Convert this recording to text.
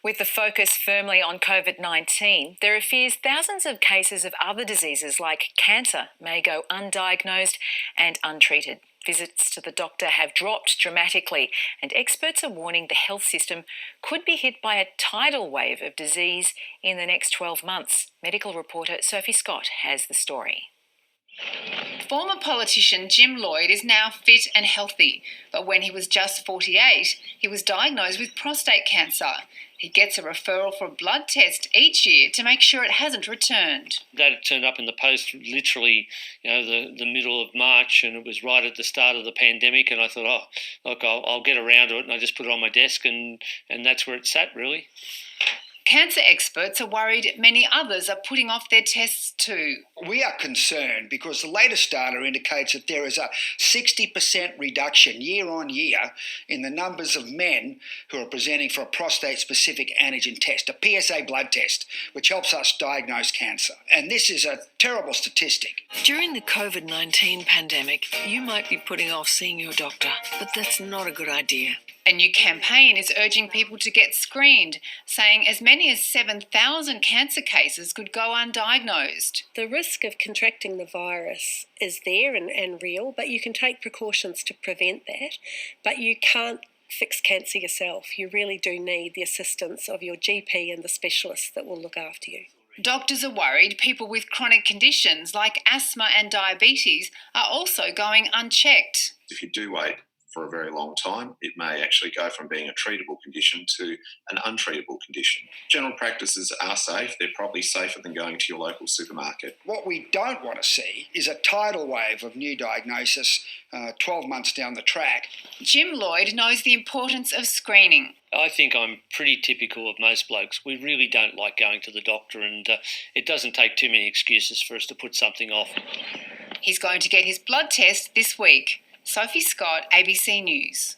With the focus firmly on COVID-19, there are fears thousands of cases of other diseases like cancer may go undiagnosed and untreated. Visits to the doctor have dropped dramatically, and experts are warning the health system could be hit by a tidal wave of disease in the next 12 months. Medical reporter Sophie Scott has the story. Former politician Jim Lloyd is now fit and healthy, but when he was just 48, he was diagnosed with prostate cancer. He gets a referral for a blood test each year to make sure it hasn't returned. That turned up in the post literally, the middle of March, and it was right at the start of the pandemic, and I thought, I'll get around to it, and I just put it on my desk, and that's where it sat, really. Cancer experts are worried many others are putting off their tests too. We are concerned because the latest data indicates that there is a 60% reduction year on year in the numbers of men who are presenting for a prostate-specific antigen test, a PSA blood test, which helps us diagnose cancer. And this is a terrible statistic. During the COVID-19 pandemic, you might be putting off seeing your doctor, but that's not a good idea. A new campaign is urging people to get screened, saying as many as 7,000 cancer cases could go undiagnosed. The risk of contracting the virus is there and real, but you can take precautions to prevent that. But you can't fix cancer yourself. You really do need the assistance of your GP and the specialists that will look after you. Doctors are worried people with chronic conditions like asthma and diabetes are also going unchecked. If you do wait for a very long time, it may actually go from being a treatable condition to an untreatable condition. General practices are safe. They're probably safer than going to your local supermarket. What we don't want to see is a tidal wave of new diagnosis 12 months down the track. Jim Lloyd knows the importance of screening. I think I'm pretty typical of most blokes. We really don't like going to the doctor, and it doesn't take too many excuses for us to put something off. He's going to get his blood test this week. Sophie Scott, ABC News.